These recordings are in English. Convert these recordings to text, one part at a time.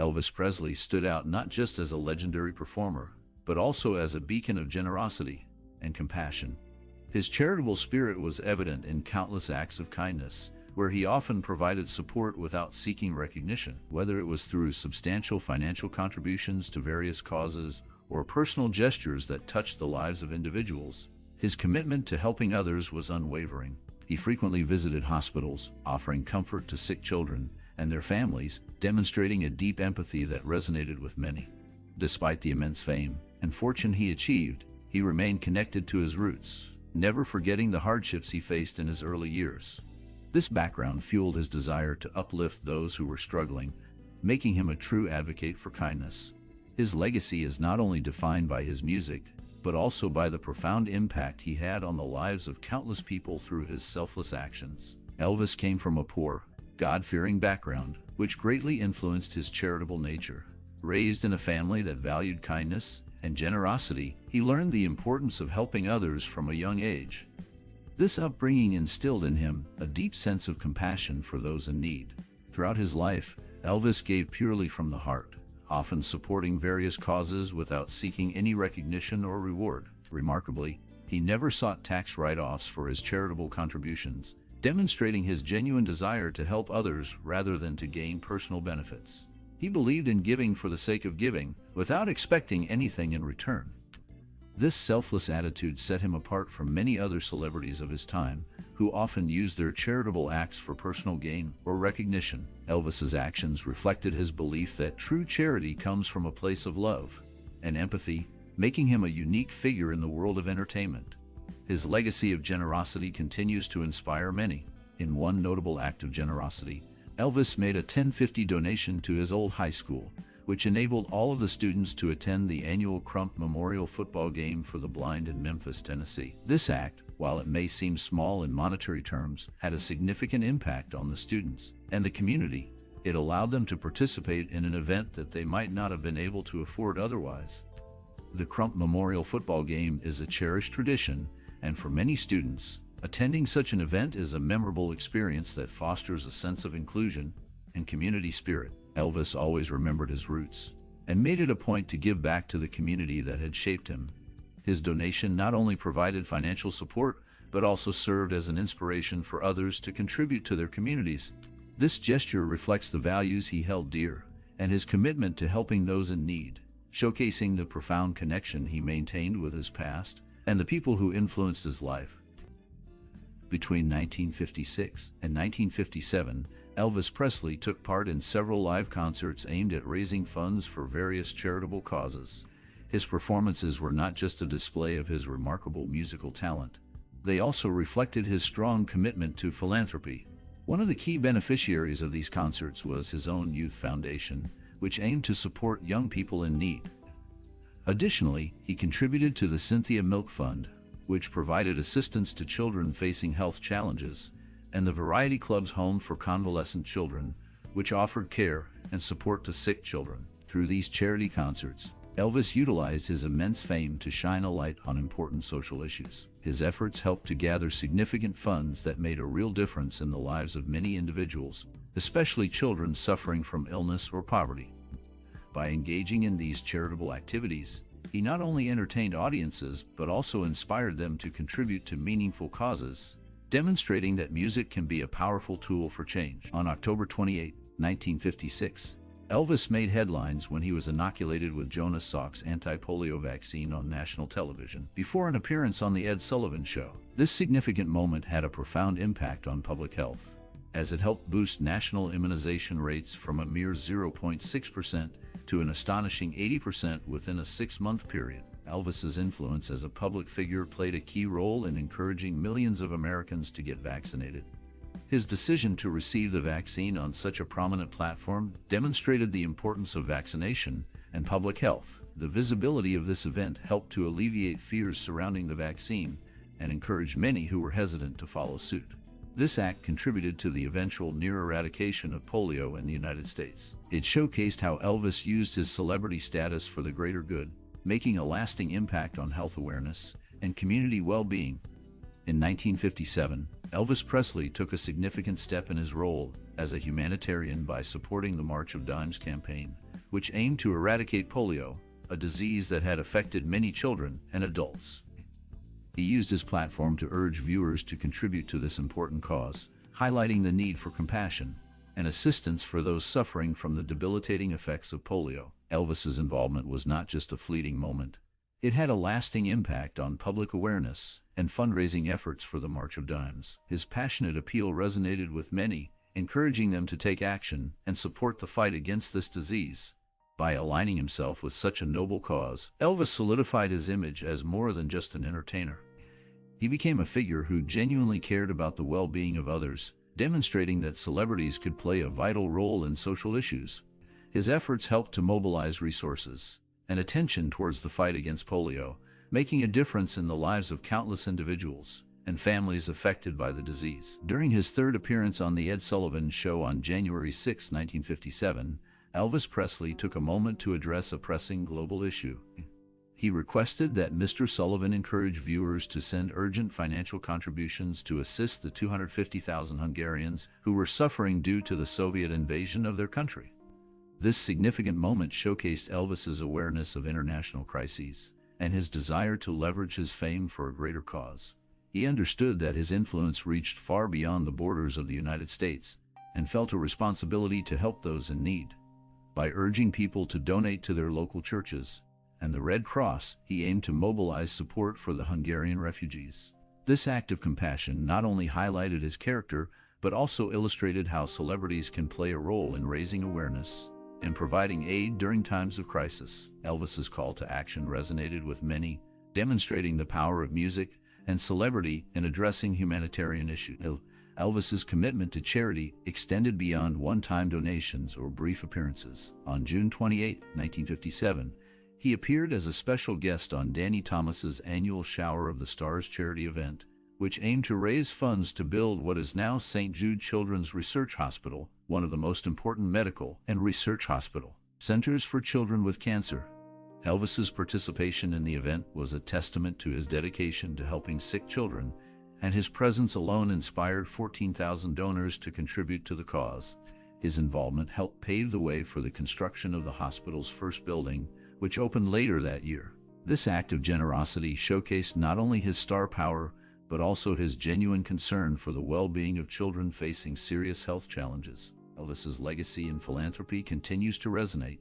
Elvis Presley stood out not just as a legendary performer, but also as a beacon of generosity and compassion. His charitable spirit was evident in countless acts of kindness, where he often provided support without seeking recognition, whether it was through substantial financial contributions to various causes or personal gestures that touched the lives of individuals. His commitment to helping others was unwavering. He frequently visited hospitals, offering comfort to sick children and their families, demonstrating a deep empathy that resonated with many. Despite the immense fame and fortune he achieved, he remained connected to his roots, never forgetting the hardships he faced in his early years. This background fueled his desire to uplift those who were struggling, making him a true advocate for kindness. His legacy is not only defined by his music, but also by the profound impact he had on the lives of countless people through his selfless actions. Elvis came from a poor, God-fearing background, which greatly influenced his charitable nature. Raised in a family that valued kindness and generosity, he learned the importance of helping others from a young age. This upbringing instilled in him a deep sense of compassion for those in need. Throughout his life, Elvis gave purely from the heart, often supporting various causes without seeking any recognition or reward. Remarkably, he never sought tax write-offs for his charitable contributions, demonstrating his genuine desire to help others rather than to gain personal benefits. He believed in giving for the sake of giving, without expecting anything in return. This selfless attitude set him apart from many other celebrities of his time, who often used their charitable acts for personal gain or recognition. Elvis's actions reflected his belief that true charity comes from a place of love and empathy, making him a unique figure in the world of entertainment. His legacy of generosity continues to inspire many. In one notable act of generosity, Elvis made a $10.50 donation to his old high school, which enabled all of the students to attend the annual Crump Memorial Football Game for the Blind in Memphis, Tennessee. This act, while it may seem small in monetary terms, had a significant impact on the students and the community. It allowed them to participate in an event that they might not have been able to afford otherwise. The Crump Memorial Football Game is a cherished tradition, and for many students, attending such an event is a memorable experience that fosters a sense of inclusion and community spirit. Elvis always remembered his roots and made it a point to give back to the community that had shaped him. His donation not only provided financial support, but also served as an inspiration for others to contribute to their communities. This gesture reflects the values he held dear and his commitment to helping those in need, showcasing the profound connection he maintained with his past and the people who influenced his life. Between 1956 and 1957, Elvis Presley took part in several live concerts aimed at raising funds for various charitable causes. His performances were not just a display of his remarkable musical talent. They also reflected his strong commitment to philanthropy. One of the key beneficiaries of these concerts was his own youth foundation, which aimed to support young people in need. Additionally, he contributed to the Cynthia Milk Fund, which provided assistance to children facing health challenges, and the Variety Club's Home for Convalescent Children, which offered care and support to sick children. Through these charity concerts, Elvis utilized his immense fame to shine a light on important social issues. His efforts helped to gather significant funds that made a real difference in the lives of many individuals, especially children suffering from illness or poverty. By engaging in these charitable activities, he not only entertained audiences but also inspired them to contribute to meaningful causes, demonstrating that music can be a powerful tool for change. On October 28, 1956, Elvis made headlines when he was inoculated with Jonas Salk's anti-polio vaccine on national television before an appearance on The Ed Sullivan Show. This significant moment had a profound impact on public health, as it helped boost national immunization rates from a mere 0.6% to an astonishing 80% within a 6-month period. Elvis's influence as a public figure played a key role in encouraging millions of Americans to get vaccinated. His decision to receive the vaccine on such a prominent platform demonstrated the importance of vaccination and public health. The visibility of this event helped to alleviate fears surrounding the vaccine and encouraged many who were hesitant to follow suit. This act contributed to the eventual near eradication of polio in the United States. It showcased how Elvis used his celebrity status for the greater good, making a lasting impact on health awareness and community well-being. In 1957, Elvis Presley took a significant step in his role as a humanitarian by supporting the March of Dimes campaign, which aimed to eradicate polio, a disease that had affected many children and adults. He used his platform to urge viewers to contribute to this important cause, highlighting the need for compassion and assistance for those suffering from the debilitating effects of polio. Elvis's involvement was not just a fleeting moment. It had a lasting impact on public awareness and fundraising efforts for the March of Dimes. His passionate appeal resonated with many, encouraging them to take action and support the fight against this disease. By aligning himself with such a noble cause, Elvis solidified his image as more than just an entertainer. He became a figure who genuinely cared about the well-being of others, demonstrating that celebrities could play a vital role in social issues. His efforts helped to mobilize resources and attention towards the fight against polio, making a difference in the lives of countless individuals and families affected by the disease. During his third appearance on The Ed Sullivan Show on January 6, 1957, Elvis Presley took a moment to address a pressing global issue. He requested that Mr. Sullivan encourage viewers to send urgent financial contributions to assist the 250,000 Hungarians who were suffering due to the Soviet invasion of their country. This significant moment showcased Elvis's awareness of international crises and his desire to leverage his fame for a greater cause. He understood that his influence reached far beyond the borders of the United States and felt a responsibility to help those in need. By urging people to donate to their local churches and the Red Cross, he aimed to mobilize support for the Hungarian refugees. This act of compassion not only highlighted his character, but also illustrated how celebrities can play a role in raising awareness and providing aid during times of crisis. Elvis's call to action resonated with many, demonstrating the power of music and celebrity in addressing humanitarian issues. Elvis's commitment to charity extended beyond one-time donations or brief appearances. On June 28, 1957, he appeared as a special guest on Danny Thomas's annual Shower of the Stars charity event, which aimed to raise funds to build what is now St. Jude Children's Research Hospital, one of the most important medical and research hospital centers for children with cancer. Elvis's participation in the event was a testament to his dedication to helping sick children, and his presence alone inspired 14,000 donors to contribute to the cause. His involvement helped pave the way for the construction of the hospital's first building, which opened later that year. This act of generosity showcased not only his star power, but also his genuine concern for the well-being of children facing serious health challenges. Elvis's legacy in philanthropy continues to resonate,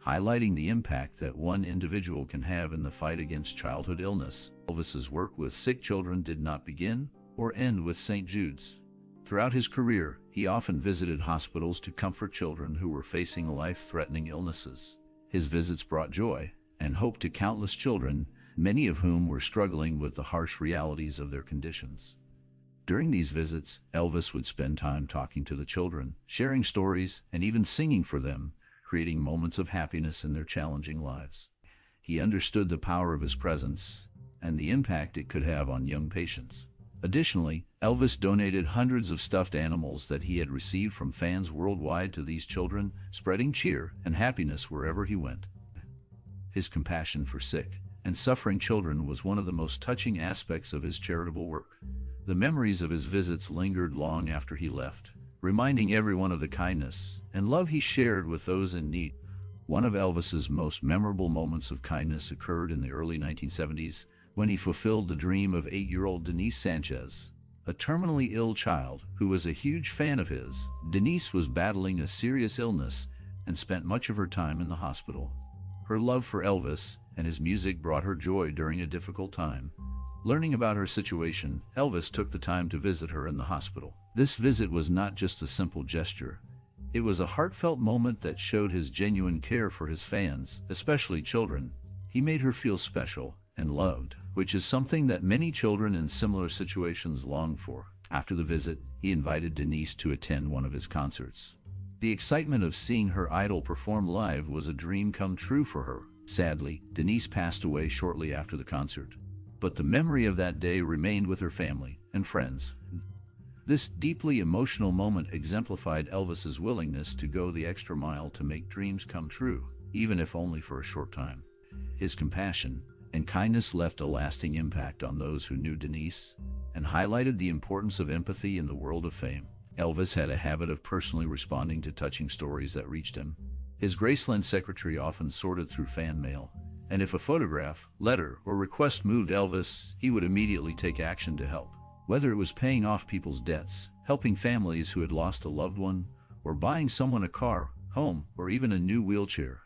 highlighting the impact that one individual can have in the fight against childhood illness. Elvis's work with sick children did not begin or end with St. Jude's. Throughout his career, he often visited hospitals to comfort children who were facing life-threatening illnesses. His visits brought joy and hope to countless children, many of whom were struggling with the harsh realities of their conditions. During these visits, Elvis would spend time talking to the children, sharing stories, and even singing for them, creating moments of happiness in their challenging lives. He understood the power of his presence and the impact it could have on young patients. Additionally, Elvis donated hundreds of stuffed animals that he had received from fans worldwide to these children, spreading cheer and happiness wherever he went. His compassion for sick and suffering children was one of the most touching aspects of his charitable work. The memories of his visits lingered long after he left, reminding everyone of the kindness and love he shared with those in need. One of Elvis's most memorable moments of kindness occurred in the early 1970s when he fulfilled the dream of 8-year-old Denise Sanchez, a terminally ill child who was a huge fan of his. Denise was battling a serious illness and spent much of her time in the hospital. Her love for Elvis and his music brought her joy during a difficult time. Learning about her situation, Elvis took the time to visit her in the hospital. This visit was not just a simple gesture. It was a heartfelt moment that showed his genuine care for his fans, especially children. He made her feel special and loved, which is something that many children in similar situations long for. After the visit, he invited Denise to attend one of his concerts. The excitement of seeing her idol perform live was a dream come true for her. Sadly, Denise passed away shortly after the concert, but the memory of that day remained with her family and friends. This deeply emotional moment exemplified Elvis's willingness to go the extra mile to make dreams come true, even if only for a short time. His compassion and kindness left a lasting impact on those who knew Denise and highlighted the importance of empathy in the world of fame. Elvis had a habit of personally responding to touching stories that reached him. His Graceland secretary often sorted through fan mail, and if a photograph, letter, or request moved Elvis, he would immediately take action to help. Whether it was paying off people's debts, helping families who had lost a loved one, or buying someone a car, home, or even a new wheelchair,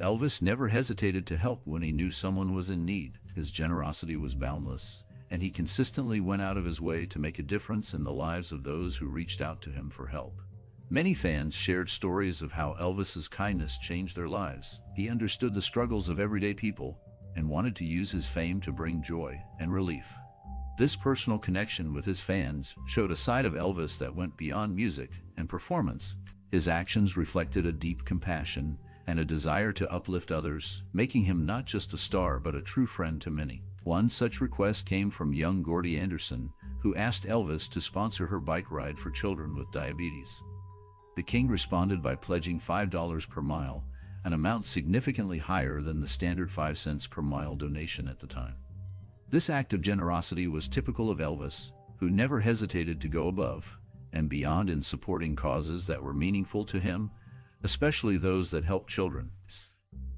Elvis never hesitated to help when he knew someone was in need. His generosity was boundless, and he consistently went out of his way to make a difference in the lives of those who reached out to him for help. Many fans shared stories of how Elvis's kindness changed their lives. He understood the struggles of everyday people and wanted to use his fame to bring joy and relief. This personal connection with his fans showed a side of Elvis that went beyond music and performance. His actions reflected a deep compassion and a desire to uplift others, making him not just a star but a true friend to many. One such request came from young Gordy Anderson, who asked Elvis to sponsor her bike ride for children with diabetes. The King responded by pledging $5 per mile, an amount significantly higher than the standard 5 cents per mile donation at the time. This act of generosity was typical of Elvis, who never hesitated to go above and beyond in supporting causes that were meaningful to him, especially those that helped children.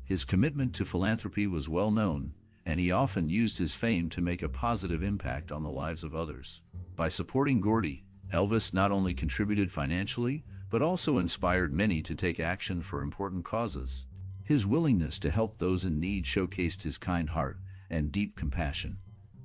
His commitment to philanthropy was well known, and he often used his fame to make a positive impact on the lives of others. By supporting Gordy, Elvis not only contributed financially, but also inspired many to take action for important causes. His willingness to help those in need showcased his kind heart and deep compassion.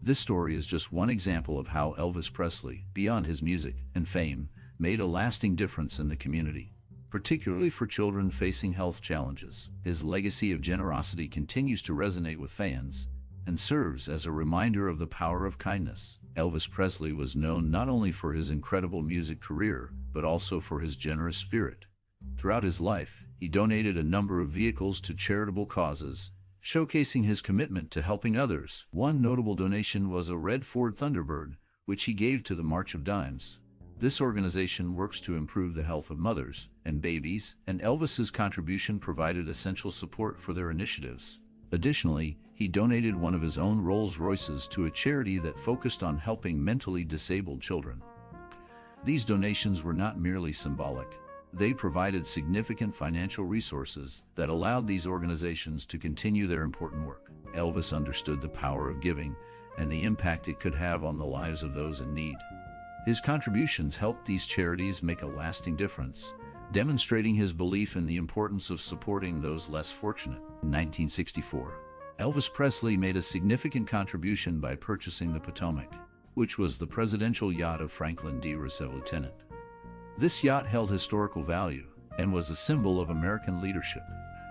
This story is just one example of how Elvis Presley, beyond his music and fame, made a lasting difference in the community, particularly for children facing health challenges. His legacy of generosity continues to resonate with fans and serves as a reminder of the power of kindness. Elvis Presley was known not only for his incredible music career, but also for his generous spirit. Throughout his life, he donated a number of vehicles to charitable causes, showcasing his commitment to helping others. One notable donation was a red Ford Thunderbird, which he gave to the March of Dimes. This organization works to improve the health of mothers and babies, and Elvis's contribution provided essential support for their initiatives. Additionally, he donated one of his own Rolls-Royces to a charity that focused on helping mentally disabled children. These donations were not merely symbolic. They provided significant financial resources that allowed these organizations to continue their important work. Elvis understood the power of giving and the impact it could have on the lives of those in need. His contributions helped these charities make a lasting difference, demonstrating his belief in the importance of supporting those less fortunate. In 1964, Elvis Presley made a significant contribution by purchasing the Potomac, which was the presidential yacht of Franklin D. Roosevelt, Lieutenant. This yacht held historical value and was a symbol of American leadership.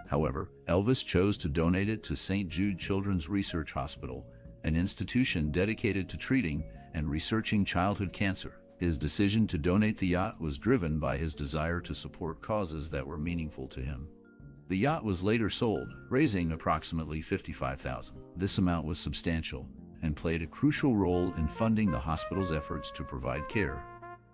However, Elvis chose to donate it to St. Jude Children's Research Hospital, an institution dedicated to treating and researching childhood cancer. His decision to donate the yacht was driven by his desire to support causes that were meaningful to him. The yacht was later sold, raising approximately $55,000. This amount was substantial and played a crucial role in funding the hospital's efforts to provide care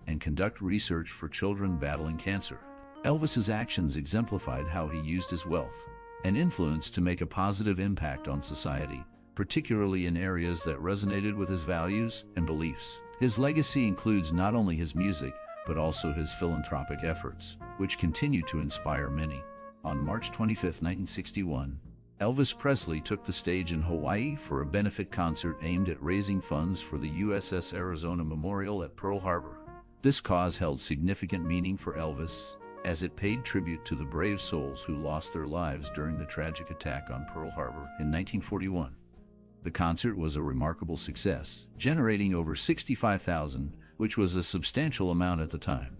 and conduct research for children battling cancer. Elvis's actions exemplified how he used his wealth and influence to make a positive impact on society, particularly in areas that resonated with his values and beliefs. His legacy includes not only his music, but also his philanthropic efforts, which continue to inspire many. On March 25, 1961, Elvis Presley took the stage in Hawaii for a benefit concert aimed at raising funds for the USS Arizona Memorial at Pearl Harbor. This cause held significant meaning for Elvis, as it paid tribute to the brave souls who lost their lives during the tragic attack on Pearl Harbor in 1941. The concert was a remarkable success, generating over $65,000, which was a substantial amount at the time.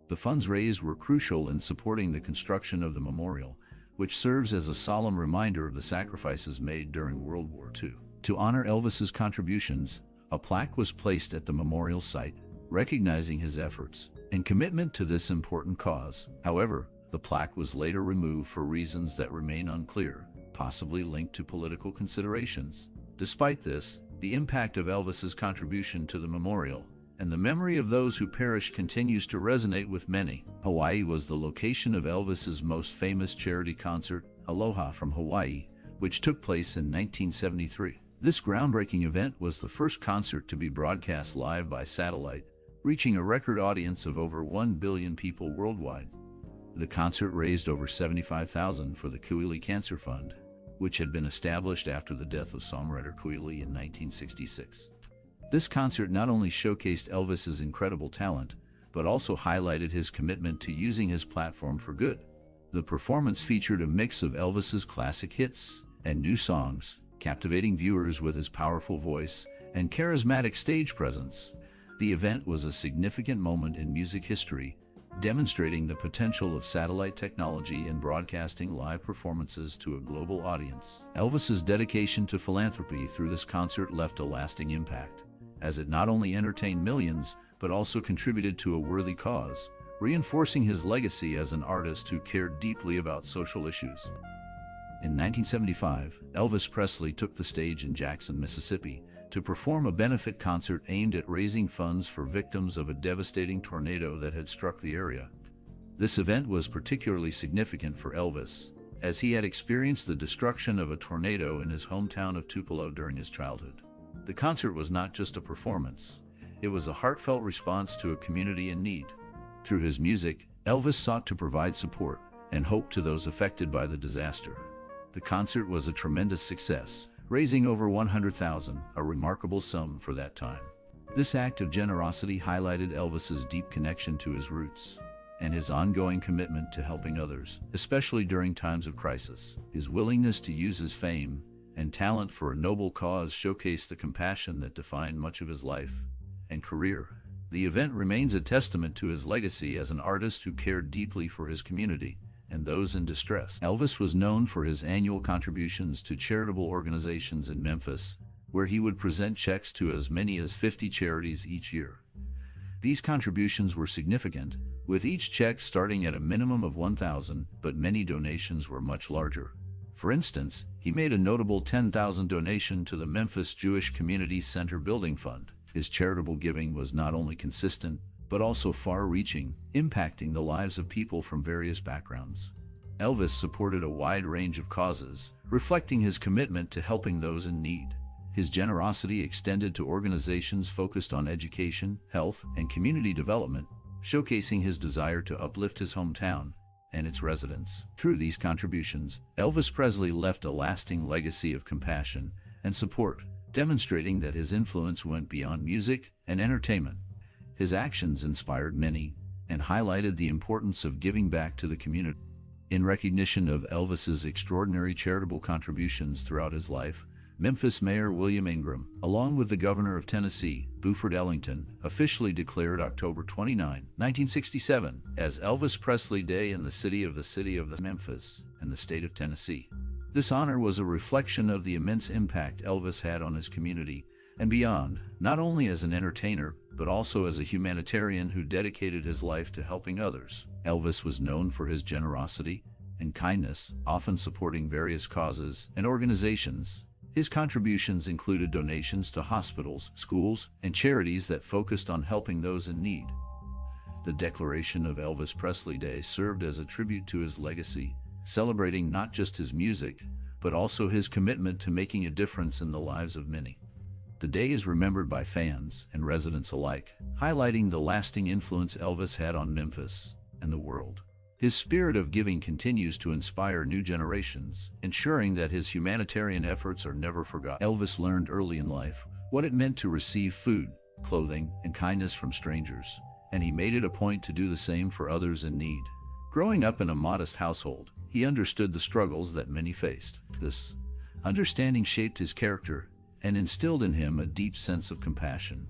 The funds raised were crucial in supporting the construction of the memorial, which serves as a solemn reminder of the sacrifices made during World War II. To honor Elvis's contributions, a plaque was placed at the memorial site, recognizing his efforts and commitment to this important cause. However, the plaque was later removed for reasons that remain unclear, possibly linked to political considerations. Despite this, the impact of Elvis's contribution to the memorial and the memory of those who perished continues to resonate with many. Hawaii was the location of Elvis's most famous charity concert, Aloha from Hawaii, which took place in 1973. This groundbreaking event was the first concert to be broadcast live by satellite, reaching a record audience of over 1 billion people worldwide. The concert raised over $75,000 for the Cooley Cancer Fund, which had been established after the death of songwriter Cooley in 1966. This concert not only showcased Elvis's incredible talent, but also highlighted his commitment to using his platform for good. The performance featured a mix of Elvis's classic hits and new songs, captivating viewers with his powerful voice and charismatic stage presence. The event was a significant moment in music history, demonstrating the potential of satellite technology in broadcasting live performances to a global audience. Elvis's dedication to philanthropy through this concert left a lasting impact, as it not only entertained millions, but also contributed to a worthy cause, reinforcing his legacy as an artist who cared deeply about social issues. In 1975, Elvis Presley took the stage in Jackson, Mississippi, to perform a benefit concert aimed at raising funds for victims of a devastating tornado that had struck the area. This event was particularly significant for Elvis, as he had experienced the destruction of a tornado in his hometown of Tupelo during his childhood. The concert was not just a performance, it was a heartfelt response to a community in need. Through his music, Elvis sought to provide support and hope to those affected by the disaster. The concert was a tremendous success, raising over $100,000, a remarkable sum for that time. This act of generosity highlighted Elvis's deep connection to his roots and his ongoing commitment to helping others, especially during times of crisis. His willingness to use his fame and talent for a noble cause showcased the compassion that defined much of his life and career. The event remains a testament to his legacy as an artist who cared deeply for his community and those in distress. Elvis was known for his annual contributions to charitable organizations in Memphis, where he would present checks to as many as 50 charities each year. These contributions were significant, with each check starting at a minimum of $1,000, but many donations were much larger. For instance, he made a notable $10,000 donation to the Memphis Jewish Community Center Building Fund. His charitable giving was not only consistent, but also far-reaching, impacting the lives of people from various backgrounds. Elvis supported a wide range of causes, reflecting his commitment to helping those in need. His generosity extended to organizations focused on education, health, and community development, showcasing his desire to uplift his hometown and its residents. Through these contributions, Elvis Presley left a lasting legacy of compassion and support, demonstrating that his influence went beyond music and entertainment. His actions inspired many and highlighted the importance of giving back to the community. In recognition of Elvis's extraordinary charitable contributions throughout his life, Memphis Mayor William Ingram, along with the Governor of Tennessee, Buford Ellington, officially declared October 29, 1967, as Elvis Presley Day in the city of Memphis and the state of Tennessee. This honor was a reflection of the immense impact Elvis had on his community and beyond, not only as an entertainer, but also as a humanitarian who dedicated his life to helping others. Elvis was known for his generosity and kindness, often supporting various causes and organizations. His contributions included donations to hospitals, schools, and charities that focused on helping those in need. The declaration of Elvis Presley Day served as a tribute to his legacy, celebrating not just his music, but also his commitment to making a difference in the lives of many. The day is remembered by fans and residents alike, highlighting the lasting influence Elvis had on Memphis and the world. His spirit of giving continues to inspire new generations, ensuring that his humanitarian efforts are never forgotten. Elvis learned early in life what it meant to receive food, clothing, and kindness from strangers, and he made it a point to do the same for others in need. Growing up in a modest household, he understood the struggles that many faced. This understanding shaped his character and instilled in him a deep sense of compassion.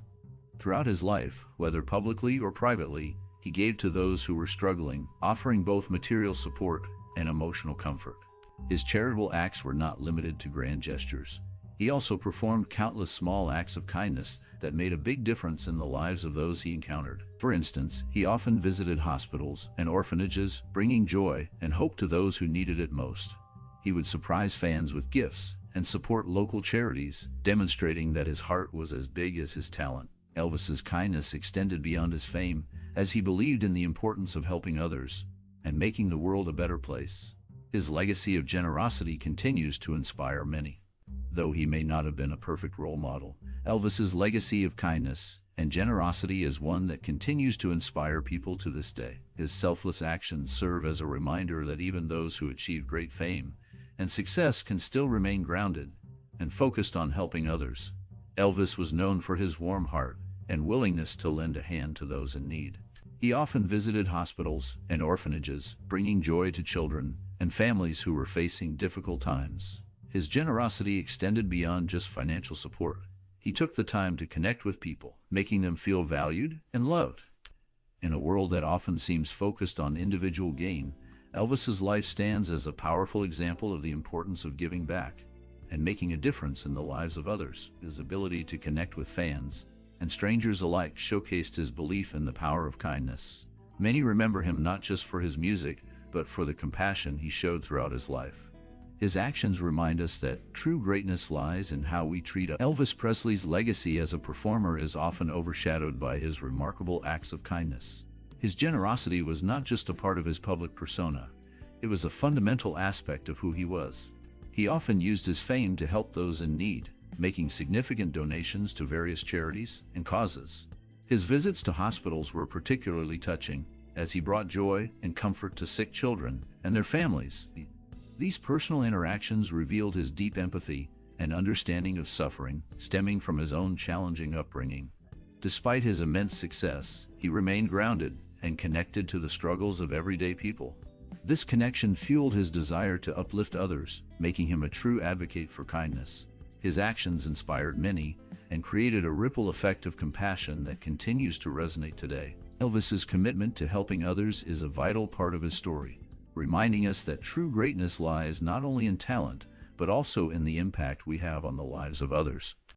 Throughout his life, whether publicly or privately, he gave to those who were struggling, offering both material support and emotional comfort. His charitable acts were not limited to grand gestures. He also performed countless small acts of kindness that made a big difference in the lives of those he encountered. For instance, he often visited hospitals and orphanages, bringing joy and hope to those who needed it most. He would surprise fans with gifts and support local charities, demonstrating that his heart was as big as his talent. Elvis's kindness extended beyond his fame, as he believed in the importance of helping others and making the world a better place. His legacy of generosity continues to inspire many. Though he may not have been a perfect role model, Elvis's legacy of kindness and generosity is one that continues to inspire people to this day. His selfless actions serve as a reminder that even those who achieve great fame and success can still remain grounded and focused on helping others. Elvis was known for his warm heart and willingness to lend a hand to those in need. He often visited hospitals and orphanages, bringing joy to children and families who were facing difficult times. His generosity extended beyond just financial support. He took the time to connect with people, making them feel valued and loved. In a world that often seems focused on individual gain, Elvis's life stands as a powerful example of the importance of giving back and making a difference in the lives of others. His ability to connect with fans and strangers alike showcased his belief in the power of kindness. Many remember him not just for his music, but for the compassion he showed throughout his life. His actions remind us that true greatness lies in how we treat others. Elvis Presley's legacy as a performer is often overshadowed by his remarkable acts of kindness. His generosity was not just a part of his public persona, it was a fundamental aspect of who he was. He often used his fame to help those in need, making significant donations to various charities and causes. His visits to hospitals were particularly touching, as he brought joy and comfort to sick children and their families. These personal interactions revealed his deep empathy and understanding of suffering stemming from his own challenging upbringing. Despite his immense success, he remained grounded and connected to the struggles of everyday people. This connection fueled his desire to uplift others, making him a true advocate for kindness. His actions inspired many and created a ripple effect of compassion that continues to resonate today. Elvis's commitment to helping others is a vital part of his story, reminding us that true greatness lies not only in talent, but also in the impact we have on the lives of others.